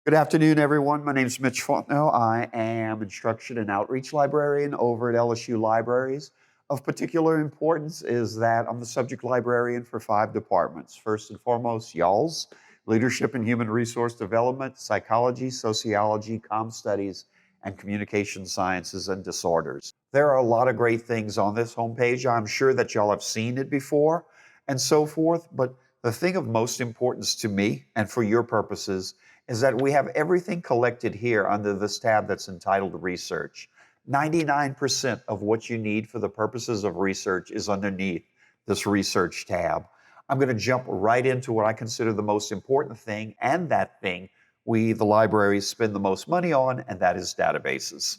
Good afternoon, everyone. My name is Mitch Fontenot. I am Instruction and Outreach Librarian over at LSU Libraries. Of particular importance is that I'm the subject librarian for 5 departments. First and foremost, y'all's Leadership and Human Resource Development, Psychology, Sociology, Comm Studies, and Communication Sciences and Disorders. There are a lot of great things on this homepage. I'm sure that y'all have seen it before and so forth, but the thing of most importance to me and for your purposes is that we have everything collected here under this tab that's entitled Research. 99% of what you need for the purposes of research is underneath this Research tab. I'm going to jump right into what I consider the most important thing, and that thing we, the libraries, spend the most money on, and that is databases.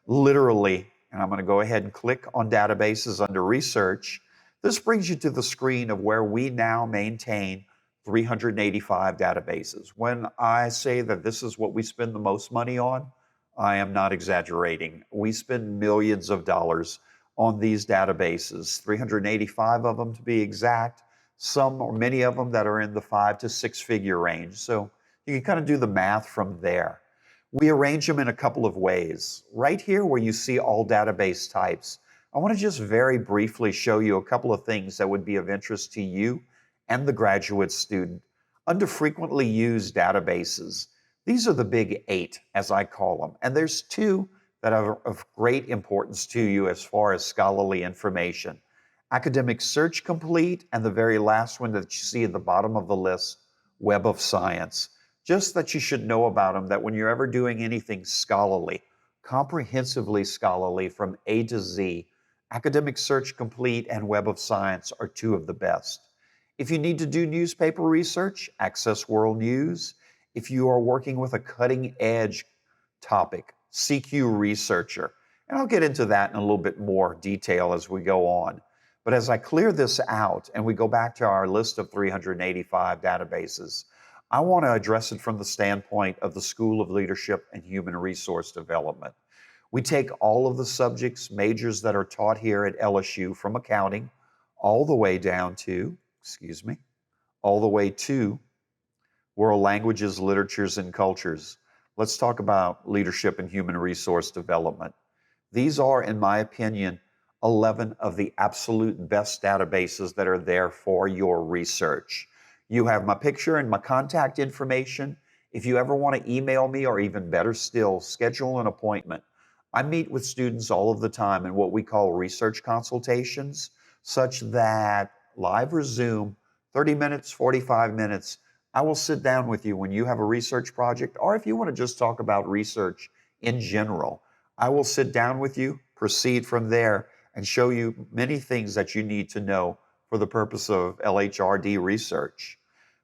Literally, and I'm going to go ahead and click on Databases under Research. This brings you to the screen of where we now maintain 385 databases. When I say that this is what we spend the most money on, I am not exaggerating. We spend millions of dollars on these databases, 385 of them to be exact, some or many of them that are in the 5 to 6 figure range. So you can kind of do the math from there. We arrange them in a couple of ways. Right here where you see all database types, I want to just very briefly show you a couple of things that would be of interest to you and the graduate student. Under frequently used databases, these are the big 8, as I call them. And there's 2 that are of great importance to you as far as scholarly information. Academic Search Complete, and the very last one that you see at the bottom of the list, Web of Science. Just that you should know about them, that when you're ever doing anything scholarly, comprehensively scholarly from A to Z, Academic Search Complete and Web of Science are 2 of the best. If you need to do newspaper research, Access World News. If you are working with a cutting-edge topic, CQ Researcher. And I'll get into that in a little bit more detail as we go on. But as I clear this out and we go back to our list of 385 databases, I want to address it from the standpoint of the School of Leadership and Human Resource Development. We take all of the subjects, majors that are taught here at LSU, from accounting all the way down to, all the way to world languages, literatures, and cultures. Let's talk about leadership and human resource development. These are, in my opinion, 11 of the absolute best databases that are there for your research. You have my picture and my contact information. If you ever want to email me, or even better still, schedule an appointment. I meet with students all of the time in what we call research consultations, such that live or Zoom, 30 minutes, 45 minutes, I will sit down with you when you have a research project, or if you want to just talk about research in general. I will sit down with you, proceed from there, and show you many things that you need to know for the purpose of LHRD research.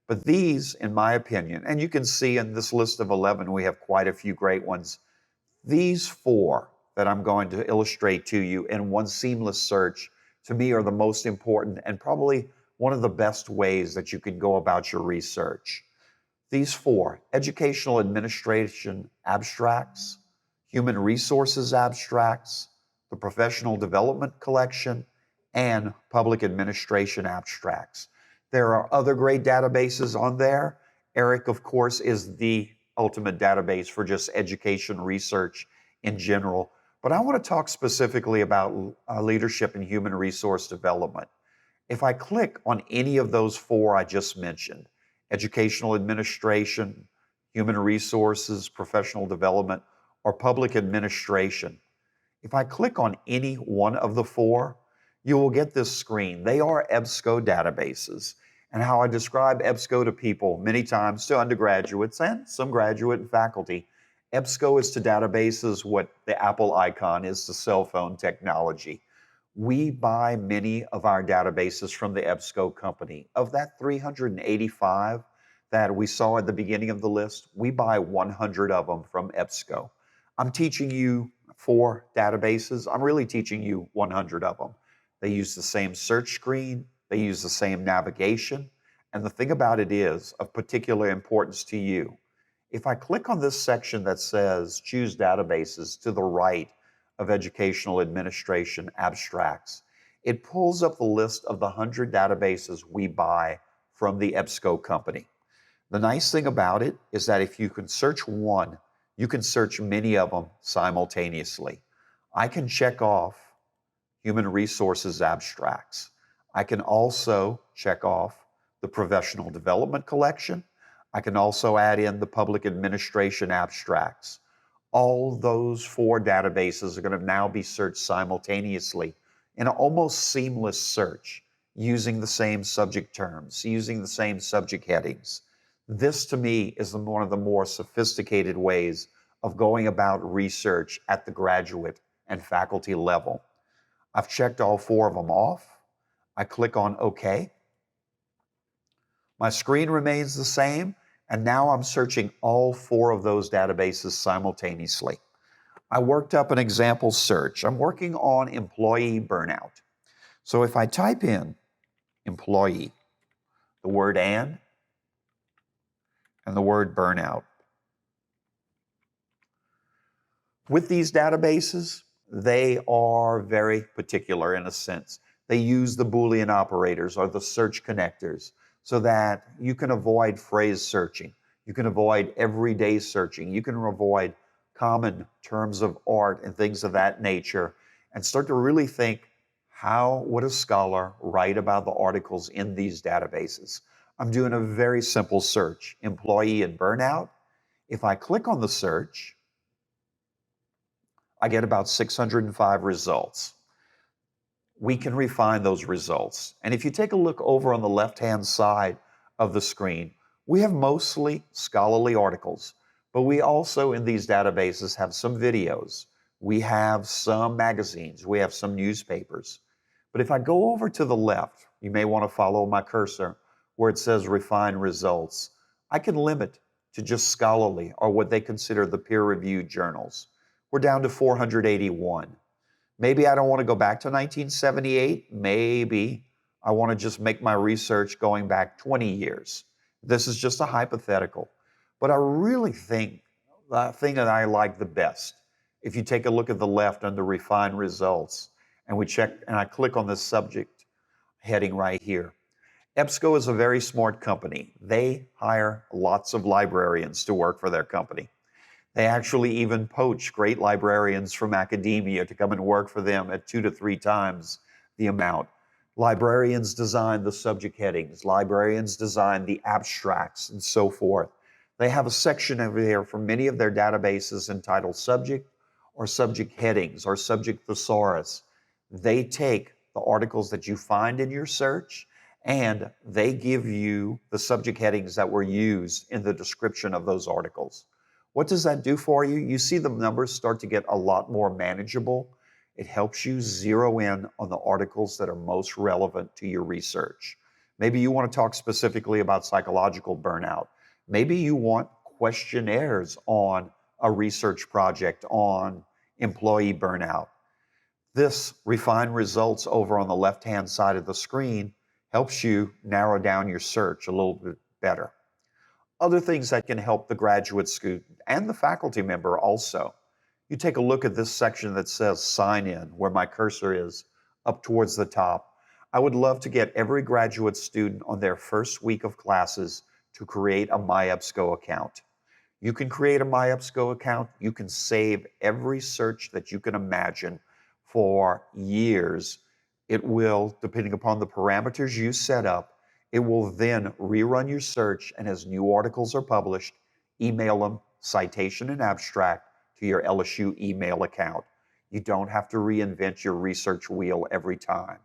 But these, in my opinion, and you can see in this list of 11, we have quite a few great ones. These 4 that I'm going to illustrate to you in one seamless search, to me, are the most important and probably one of the best ways that you can go about your research. These 4, Educational Administration Abstracts, Human Resources Abstracts, the Professional Development Collection, and Public Administration Abstracts. There are other great databases on there. ERIC, of course, is the ultimate database for just education research in general. But I want to talk specifically about leadership and human resource development. If I click on any of those 4 I just mentioned, educational administration, human resources, professional development, or public administration, if I click on any one of the 4, you will get this screen. They are EBSCO databases. And how I describe EBSCO to people, many times to undergraduates and some graduate and faculty, EBSCO is to databases what the Apple icon is to cell phone technology. We buy many of our databases from the EBSCO company. Of that 385 that we saw at the beginning of the list, we buy 100 of them from EBSCO. I'm teaching you 4 databases. I'm really teaching you 100 of them. They use the same search screen. They use the same navigation. And the thing about it is of particular importance to you. If I click on this section that says Choose Databases to the right of Educational Administration Abstracts, it pulls up the list of the 100 databases we buy from the EBSCO company. The nice thing about it is that if you can search one, you can search many of them simultaneously. I can check off human resources abstracts. I can also check off the professional development collection. I can also add in the public administration abstracts. All those 4 databases are going to now be searched simultaneously in an almost seamless search using the same subject terms, using the same subject headings. This to me is one of the more sophisticated ways of going about research at the graduate and faculty level. I've checked all 4 of them off. I click on OK. My screen remains the same, and now I'm searching all 4 of those databases simultaneously. I worked up an example search. I'm working on employee burnout. So if I type in employee, the word and the word burnout. With these databases, they are very particular in a sense. They use the Boolean operators or the search connectors so that you can avoid phrase searching. You can avoid everyday searching. You can avoid common terms of art and things of that nature and start to really think, how would a scholar write about the articles in these databases? I'm doing a very simple search, employee and burnout. If I click on the search, I get about 605 results. We can refine those results. And if you take a look over on the left-hand side of the screen, we have mostly scholarly articles, but we also in these databases have some videos. We have some magazines. We have some newspapers. But if I go over to the left, you may want to follow my cursor where it says refine results. I can limit to just scholarly or what they consider the peer-reviewed journals. We're down to 481. Maybe I don't want to go back to 1978. Maybe I want to just make my research going back 20 years. This is just a hypothetical. But I really think the thing that I like the best, if you take a look at the left under refine results, and we check, and I click on the subject heading right here. EBSCO is a very smart company. They hire lots of librarians to work for their company. They actually even poach great librarians from academia to come and work for them at 2 to 3 times the amount. Librarians design the subject headings. Librarians design the abstracts and so forth. They have a section over here for many of their databases entitled subject or subject headings or subject thesaurus. They take the articles that you find in your search and they give you the subject headings that were used in the description of those articles. What does that do for you? You see the numbers start to get a lot more manageable. It helps you zero in on the articles that are most relevant to your research. Maybe you want to talk specifically about psychological burnout. Maybe you want questionnaires on a research project on employee burnout. This refine results over on the left-hand side of the screen helps you narrow down your search a little bit better. Other things that can help the graduate student and the faculty member also. You take a look at this section that says sign in, where my cursor is up towards the top. I would love to get every graduate student on their first week of classes to create a MyEBSCO account. You can create a MyEBSCO account. You can save every search that you can imagine for years. It will, depending upon the parameters you set up, it will then rerun your search, and as new articles are published, email them, citation and abstract, to your LSU email account. You don't have to reinvent your research wheel every time.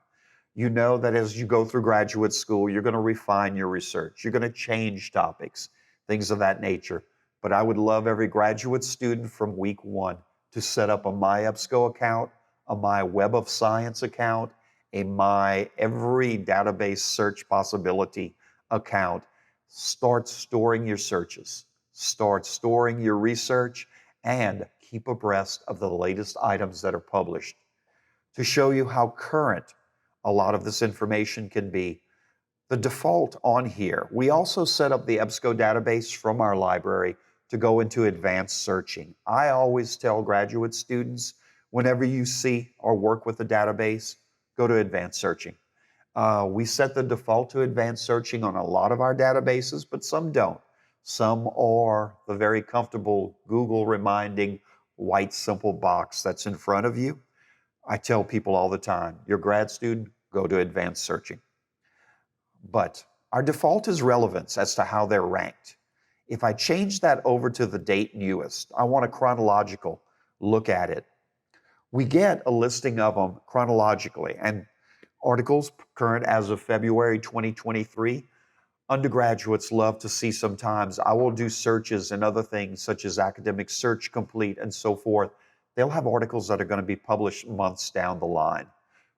You know that as you go through graduate school, you're going to refine your research. You're going to change topics, things of that nature. But I would love every graduate student from week 1 to set up a MyEBSCO account, a My Web of Science account, a My Every Database Search Possibility account. Start storing your searches, start storing your research, and keep abreast of the latest items that are published. To show you how current a lot of this information can be, the default on here, we also set up the EBSCO database from our library to go into advanced searching. I always tell graduate students, whenever you see or work with the database, go to advanced searching. We set the default to advanced searching on a lot of our databases, but some don't. Some are the very comfortable Google reminding white simple box that's in front of you. I tell people all the time, you're a grad student, go to advanced searching. But our default is relevance as to how they're ranked. If I change that over to the date newest, I want a chronological look at it. We get a listing of them chronologically, and articles current as of February 2023. Undergraduates love to see sometimes. I will do searches and other things such as Academic Search Complete and so forth. They'll have articles that are going to be published months down the line.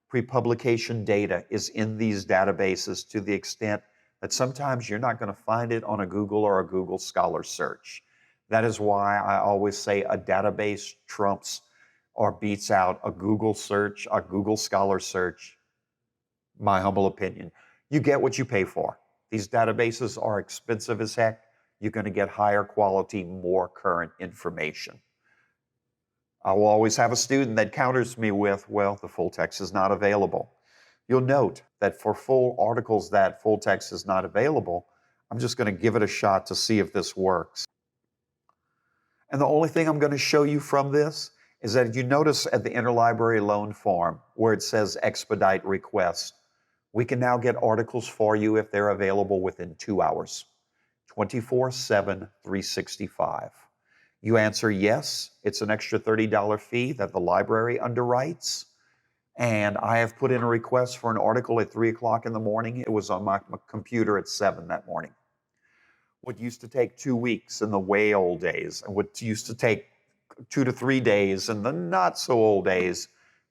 Pre-publication data is in these databases to the extent that sometimes you're not going to find it on a Google or a Google Scholar search. That is why I always say a database trumps or beats out a Google search, a Google Scholar search, my humble opinion. You get what you pay for. These databases are expensive as heck. You're going to get higher quality, more current information. I will always have a student that counters me with, well, the full text is not available. You'll note that for full articles that full text is not available, I'm just going to give it a shot to see if this works. And the only thing I'm going to show you from this is that you notice at the interlibrary loan form where it says expedite request, we can now get articles for you if they're available within 2 hours, 24/7, 365. You answer yes, it's an extra $30 fee that the library underwrites. And I have put in a request for an article at 3 o'clock in the morning. It was on my computer at 7 that morning. What used to take 2 weeks in the way old days, and what used to take 2 to 3 days in the not so old days,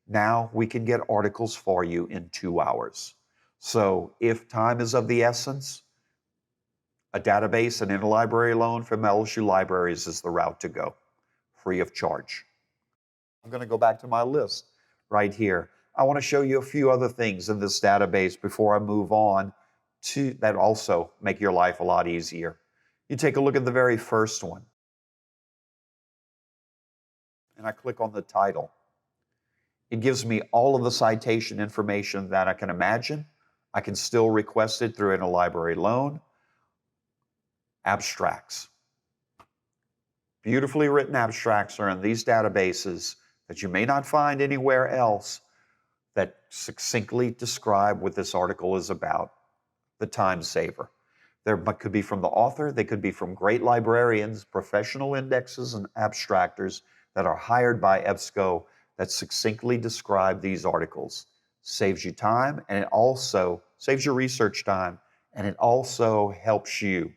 now we can get articles for you in 2 hours. So if time is of the essence, a database and interlibrary loan from LSU Libraries is the route to go, free of charge. I'm going to go back to my list right here. I want to show you a few other things in this database before I move on to that also make your life a lot easier. You take a look at the very first one, and I click on the title. It gives me all of the citation information that I can imagine. I can still request it through interlibrary loan. Abstracts. Beautifully written abstracts are in these databases that you may not find anywhere else that succinctly describe what this article is about. The time saver. They could be from the author, they could be from great librarians, professional indexes, and abstractors that are hired by EBSCO that succinctly describe these articles. Saves you time, and it also saves your research time, and it also helps you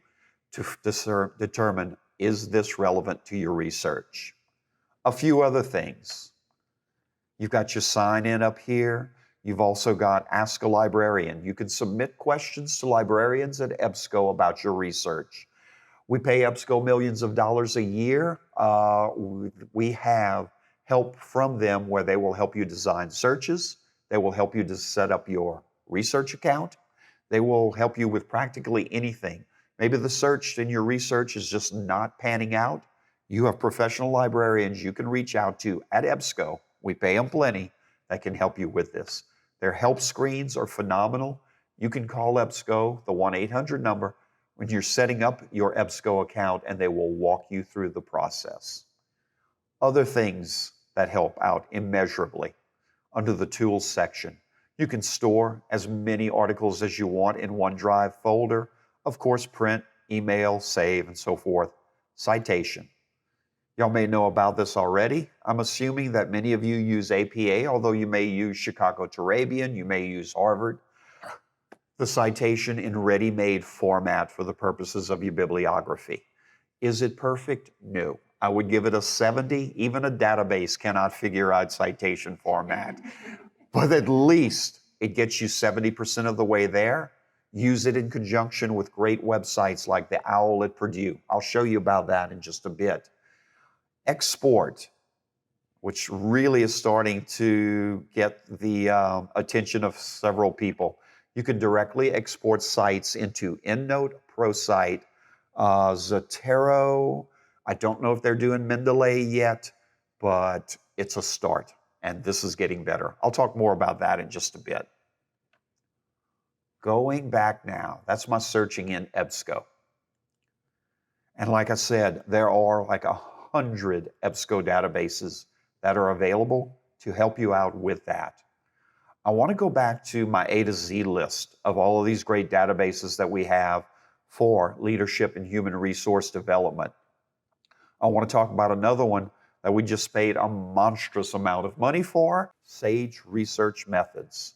to determine, is this relevant to your research? A few other things. You've got your sign in up here. You've also got Ask a Librarian. You can submit questions to librarians at EBSCO about your research. We pay EBSCO millions of dollars a year. We have help from them where they will help you design searches. They will help you to set up your research account. They will help you with practically anything. Maybe the search in your research is just not panning out. You have professional librarians you can reach out to at EBSCO. We pay them plenty that can help you with this. Their help screens are phenomenal. You can call EBSCO, the 1-800 number, when you're setting up your EBSCO account, and they will walk you through the process. Other things that help out immeasurably under the Tools section. You can store as many articles as you want in OneDrive folder. Of course, print, email, save, and so forth. Citation. Y'all may know about this already. I'm assuming that many of you use APA, although you may use Chicago Turabian, you may use Harvard. The citation in ready-made format for the purposes of your bibliography. Is it perfect? No. I would give it a 70. Even a database cannot figure out citation format. But at least it gets you 70% of the way there. Use it in conjunction with great websites like the OWL at Purdue. I'll show you about that in just a bit. Export, which really is starting to get the attention of several people. You can directly export sites into EndNote, ProCite, Zotero. I don't know if they're doing Mendeley yet, but it's a start, and this is getting better. I'll talk more about that in just a bit. Going back now, that's my searching in EBSCO. And like I said, there are like 100 EBSCO databases that are available to help you out with that. I want to go back to my A to Z list of all of these great databases that we have for leadership and human resource development. I want to talk about another one that we just paid a monstrous amount of money for, Sage Research Methods.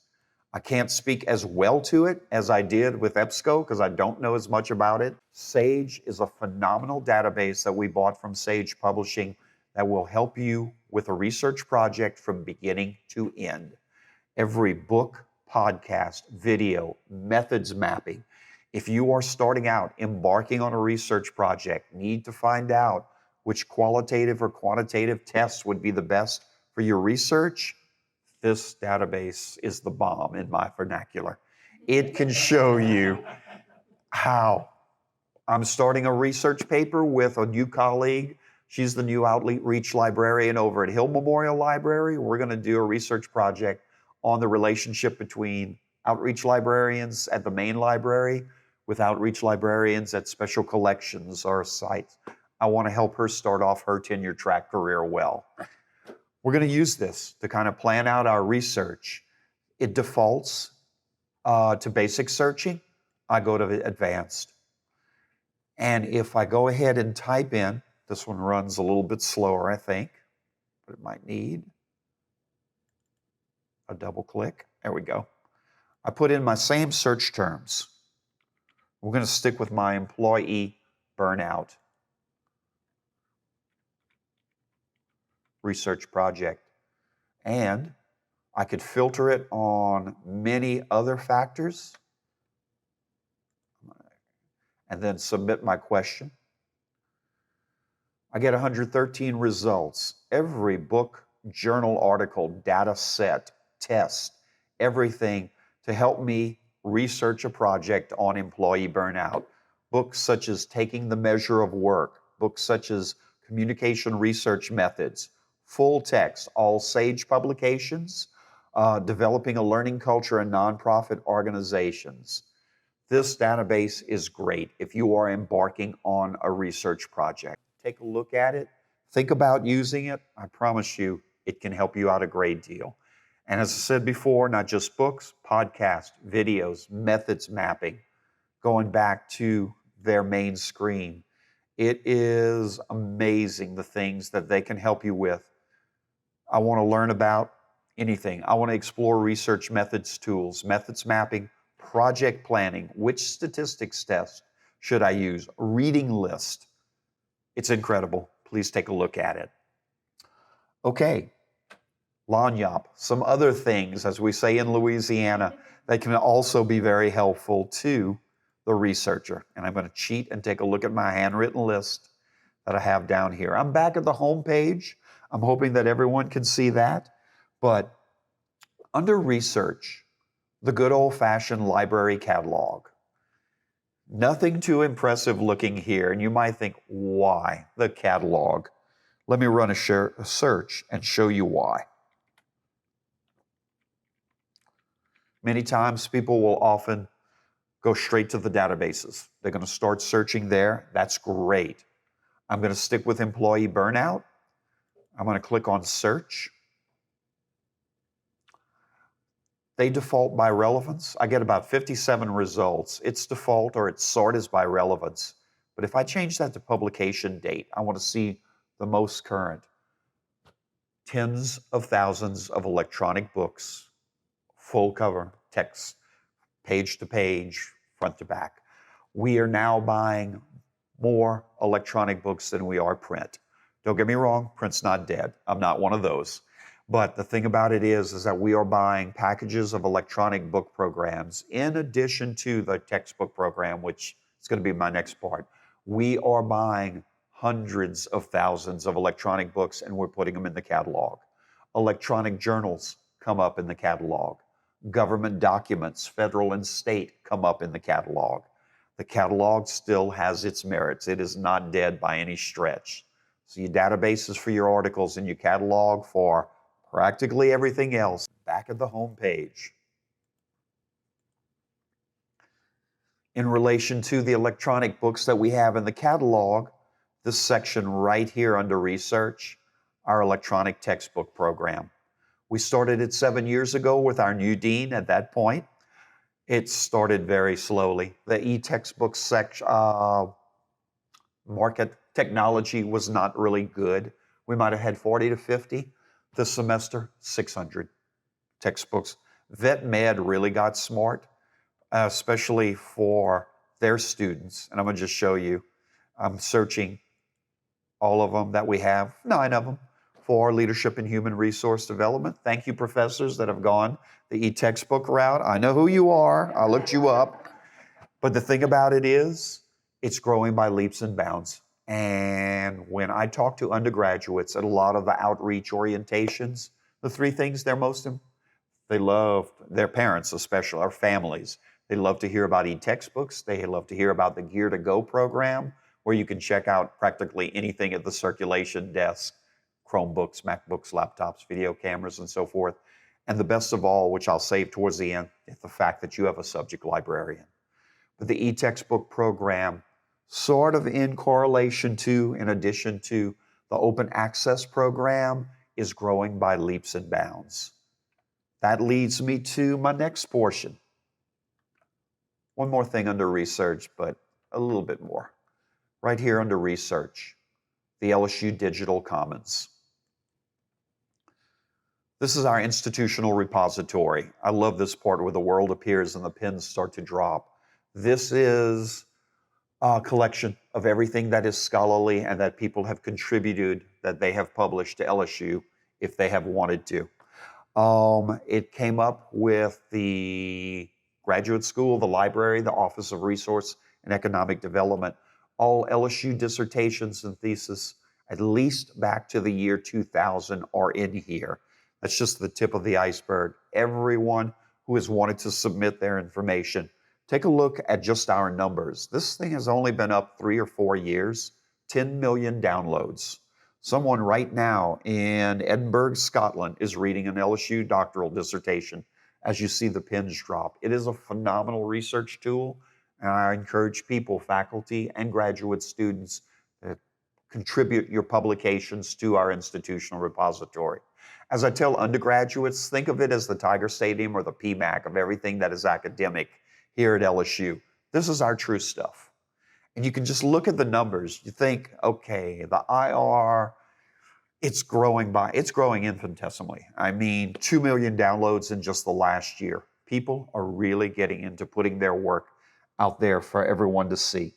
I can't speak as well to it as I did with EBSCO because I don't know as much about it. Sage is a phenomenal database that we bought from Sage Publishing that will help you with a research project from beginning to end. Every book, podcast, video, methods mapping. If you are starting out, embarking on a research project, need to find out which qualitative or quantitative tests would be the best for your research, this database is the bomb in my vernacular. It can show you how. I'm starting a research paper with a new colleague. She's the new outreach librarian over at Hill Memorial Library. We're going to do a research project on the relationship between outreach librarians at the main library with outreach librarians at special collections or sites. I want to help her start off her tenure track career well. We're going to use this to kind of plan out our research. It defaults to basic searching. I go to advanced. And if I go ahead and type in, this one runs a little bit slower, I think, but it might need a double click. There we go. I put in my same search terms. We're going to stick with my employee burnout research project. And I could filter it on many other factors and then submit my question. I get 113 results. Every book, journal article, data set, test, everything to help me research a project on employee burnout. Books such as Taking the Measure of Work, books such as Communication Research Methods, full text, all Sage publications, Developing a Learning Culture in Nonprofit Organizations. This database is great if you are embarking on a research project. Take a look at it. Think about using it. I promise you, it can help you out a great deal. And as I said before, not just books, podcasts, videos, methods mapping, going back to their main screen. It is amazing the things that they can help you with. I want to learn about anything. I want to explore research methods tools, methods mapping, project planning, which statistics test should I use, reading list. It's incredible. Please take a look at it. Okay, lagniappe, some other things, as we say in Louisiana, that can also be very helpful to the researcher. And I'm going to cheat and take a look at my handwritten list that I have down here. I'm back at the home page. I'm hoping that everyone can see that. But under research, the good old-fashioned library catalog. Nothing too impressive looking here, and you might think, why the catalog? Let me run a search and show you why. Many times people will often go straight to the databases. They're going to start searching there. That's great. I'm going to stick with employee burnout. I'm going to click on search. They default by relevance. I get about 57 results. Its default or its sort is by relevance. But if I change that to publication date, I want to see the most current. Tens of thousands of electronic books, full cover text, page to page, front to back. We are now buying more electronic books than we are print. Don't get me wrong, print's not dead. I'm not one of those. But the thing about it is that we are buying packages of electronic book programs in addition to the textbook program, which is going to be my next part. We are buying hundreds of thousands of electronic books and we're putting them in the catalog. Electronic journals come up in the catalog. Government documents, federal and state, come up in the catalog. The catalog still has its merits. It is not dead by any stretch. So your databases for your articles and your catalog for practically everything else back at the home page. In relation to the electronic books that we have in the catalog, this section right here under research, our electronic textbook program. We started it 7 years ago with our new dean at that point. It started very slowly. The e-textbook market technology was not really good. We might have had 40 to 50. This semester, 600 textbooks. Vet Med really got smart, especially for their students. And I'm going to just show you. I'm searching all of them that we have, 9 of them, for leadership in human resource development. Thank you, professors that have gone the e-textbook route. I know who you are. I looked you up. But the thing about it is, it's growing by leaps and bounds. And when I talk to undergraduates at a lot of the outreach orientations, the 3 things they love, their parents especially, our families, they love to hear about e-textbooks. They love to hear about the Gear to Go program, where you can check out practically anything at the circulation desk, Chromebooks, MacBooks, laptops, video cameras, and so forth. And the best of all, which I'll save towards the end, is the fact that you have a subject librarian. But the e-textbook program, sort of in correlation to, in addition to the open access program, is growing by leaps and bounds. That leads me to my next portion. One more thing under research, but a little bit more. Right here under research, the LSU Digital Commons. This is our institutional repository. I love this part where the world appears and the pins start to drop. This is a collection of everything that is scholarly and that people have contributed, that they have published to LSU if they have wanted to. It came up with the graduate school, the library, the Office of Resource and Economic Development. All LSU dissertations and theses, at least back to the year 2000, are in here. That's just the tip of the iceberg. Everyone who has wanted to submit their information, take a look at just our numbers. This thing has only been up 3 or 4 years, 10 million downloads. Someone right now in Edinburgh, Scotland, is reading an LSU doctoral dissertation as you see the pins drop. It is a phenomenal research tool, and I encourage people, faculty and graduate students, to contribute your publications to our institutional repository. As I tell undergraduates, think of it as the Tiger Stadium or the PMAC of everything that is academic here at LSU. This is our true stuff. And you can just look at the numbers. You think, okay, the IR, it's growing infinitesimally. I mean, 2 million downloads in just the last year. People are really getting into putting their work out there for everyone to see.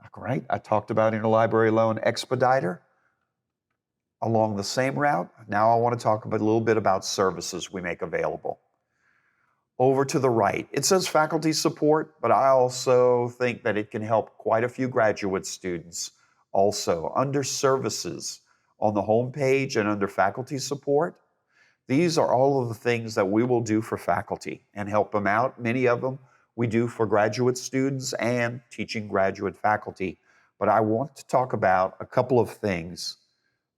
All right, I talked about Interlibrary Loan Expediter. Along the same route, now I want to talk a little bit about services we make available. Over to the right, it says faculty support, but I also think that it can help quite a few graduate students. Also, under services on the home page and under faculty support, these are all of the things that we will do for faculty and help them out. Many of them we do for graduate students and teaching graduate faculty. But I want to talk about a couple of things.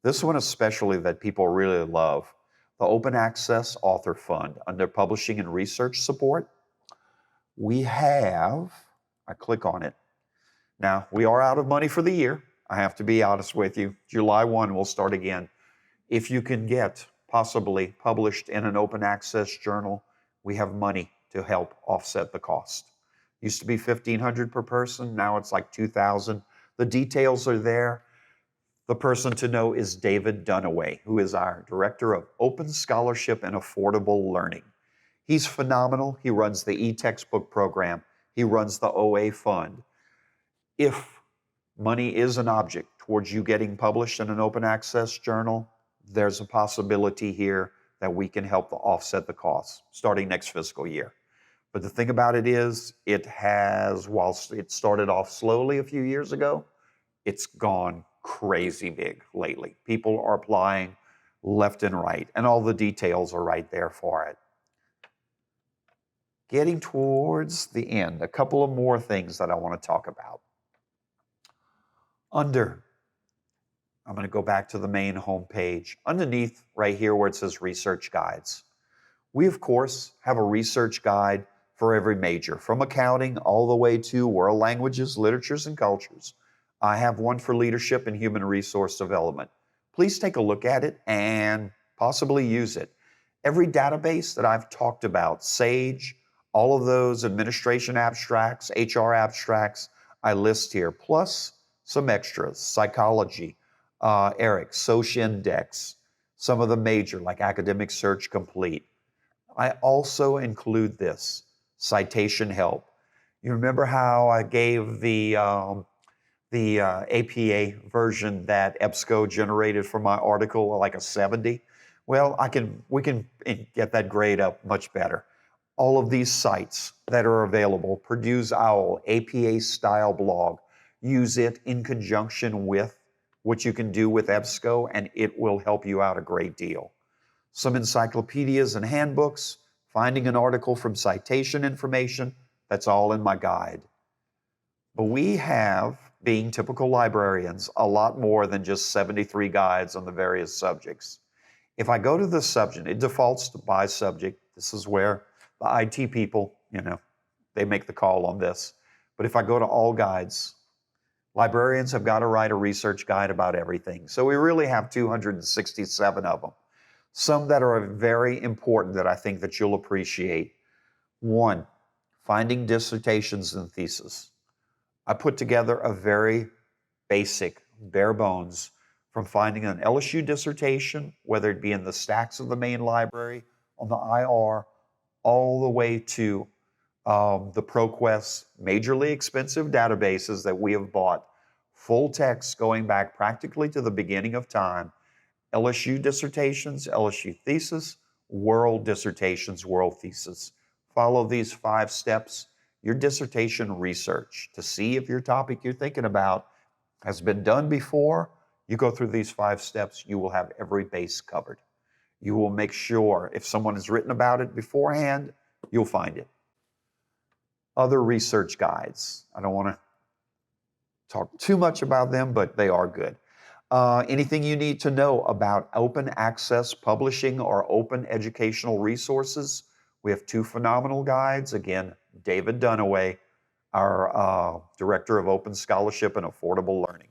This one especially that people really love. The Open Access Author Fund under Publishing and Research Support. We have, I click on it. Now, we are out of money for the year. I have to be honest with you. July 1, we'll start again. If you can get possibly published in an open access journal, we have money to help offset the cost. Used to be $1,500 per person. Now it's like $2,000. The details are there. The person to know is David Dunaway, who is our Director of Open Scholarship and Affordable Learning. He's phenomenal. He runs the e-textbook program. He runs the OA fund. If money is an object towards you getting published in an open access journal, there's a possibility here that we can help to offset the costs starting next fiscal year. But the thing about it is, whilst it started off slowly a few years ago, it's gone crazy big lately. People are applying left and right, and all the details are right there for it. Getting towards the end, a couple of more things that I want to talk about. I'm going to go back to the main homepage. Underneath, right here where it says Research Guides. We, of course, have a research guide for every major, from accounting all the way to world languages, literatures, and cultures. I have one for leadership and human resource development. Please take a look at it and possibly use it. Every database that I've talked about, SAGE, all of those administration abstracts, HR abstracts, I list here, plus some extras, psychology, ERIC, SocIndex, some of the major like Academic Search Complete. I also include this, citation help. You remember how I gave the APA version that EBSCO generated for my article, like a 70? Well, we can get that grade up much better. All of these sites that are available, Purdue's OWL, APA style blog, use it in conjunction with what you can do with EBSCO, and it will help you out a great deal. Some encyclopedias and handbooks, finding an article from citation information, that's all in my guide. But we have, being typical librarians, a lot more than just 73 guides on the various subjects. If I go to the subject, it defaults to by subject. This is where the IT people, they make the call on this. But if I go to all guides, librarians have got to write a research guide about everything. So we really have 267 of them. Some that are very important that I think that you'll appreciate. One, finding dissertations and theses. I put together a very basic, bare bones, from finding an LSU dissertation, whether it be in the stacks of the main library, on the IR, all the way to the ProQuest majorly expensive databases that we have bought, full text going back practically to the beginning of time, LSU dissertations, LSU thesis, world dissertations, world thesis. Follow these 5 steps. Your dissertation research to see if your topic you're thinking about has been done before. You go through these 5 steps, you will have every base covered. You will make sure if someone has written about it beforehand, you'll find it. Other research guides. I don't want to talk too much about them, but they are good. Anything you need to know about open access publishing or open educational resources, we have 2 phenomenal guides. Again, David Dunaway, our Director of Open Scholarship and Affordable Learning.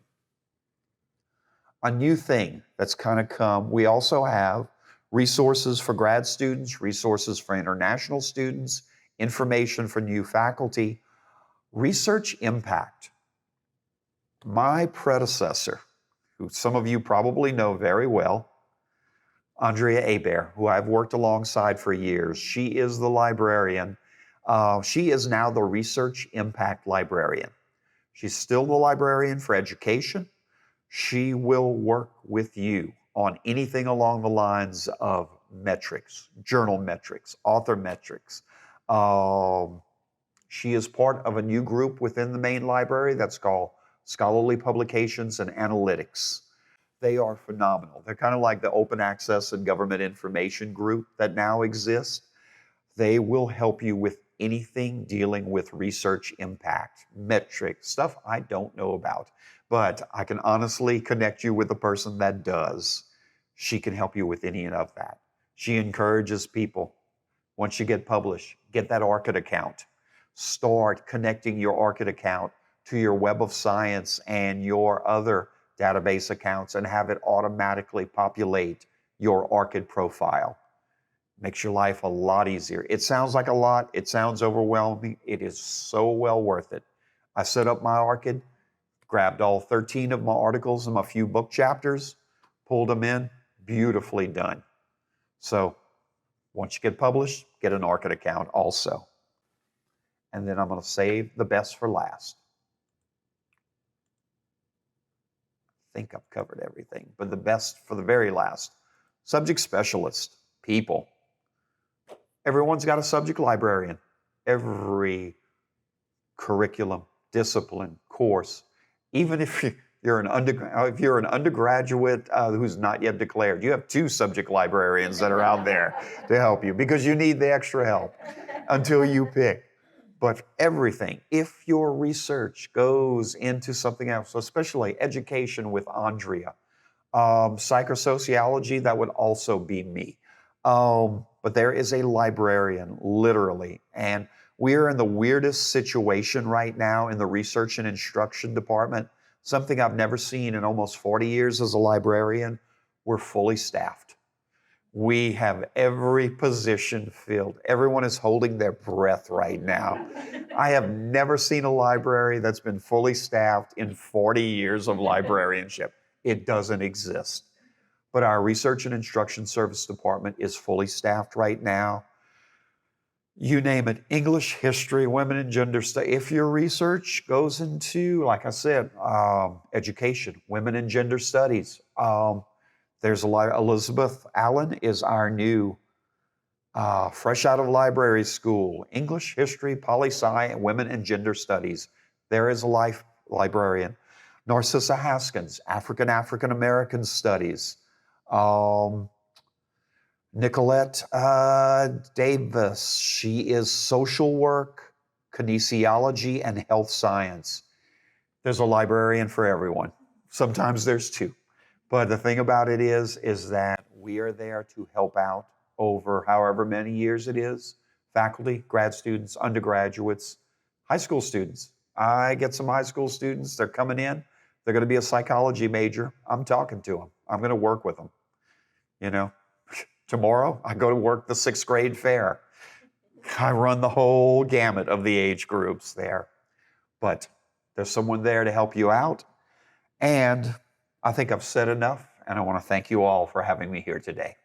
A new thing that's kind of come, we also have resources for grad students, resources for international students, information for new faculty. Research impact. My predecessor, who some of you probably know very well, Andrea Hebert, who I've worked alongside for years. She is the librarian. She is now the research impact librarian. She's still the librarian for education. She will work with you on anything along the lines of metrics, journal metrics, author metrics. She is part of a new group within the main library that's called Scholarly Publications and Analytics. They are phenomenal. They're kind of like the open access and government information group that now exists. They will help you with anything dealing with research impact, metrics, stuff I don't know about, but I can honestly connect you with the person that does. She can help you with any of that. She encourages people, once you get published, get that ORCID account. Start connecting your ORCID account to your Web of Science and your other database accounts and have it automatically populate your ORCID profile. Makes your life a lot easier. It sounds like a lot. It sounds overwhelming. It is so well worth it. I set up my ORCID, grabbed all 13 of my articles and my few book chapters, pulled them in, beautifully done. So once you get published, get an ORCID account also. And then I'm going to save the best for last. I think I've covered everything, but the best for the very last. Subject specialist, people. Everyone's got a subject librarian. Every curriculum, discipline, course, even if you're an undergraduate who's not yet declared, you have 2 subject librarians that are out there to help you because you need the extra help until you pick. But everything, if your research goes into something else, especially education with Andrea, psychosociology, that would also be me. But there is a librarian, literally, and We're in the weirdest situation right now in the research and instruction department, something I've never seen in almost 40 years as a librarian. We're fully staffed. We have every position filled. Everyone is holding their breath right now. I have never seen a library that's been fully staffed in 40 years of librarianship. It doesn't exist. But our research and instruction service department is fully staffed right now. You name it, English, history, women and gender studies. If your research goes into, like I said, education, women and gender studies, there's a lot. Elizabeth Allen is our new, fresh out of library school, English, history, poli-sci, and women and gender studies. There is a librarian. Narcissa Haskins, African-American studies. Nicolette Davis, she is social work, kinesiology, and health science. There's a librarian for everyone. Sometimes there's two. But the thing about it is that we are there to help out over however many years it is. Faculty, grad students, undergraduates, high school students. I get some high school students, they're coming in, they're gonna be a psychology major. I'm talking to them. I'm gonna work with them, you know. Tomorrow, I go to work the 6th grade fair. I run the whole gamut of the age groups there. But there's someone there to help you out. And I think I've said enough, and I want to thank you all for having me here today.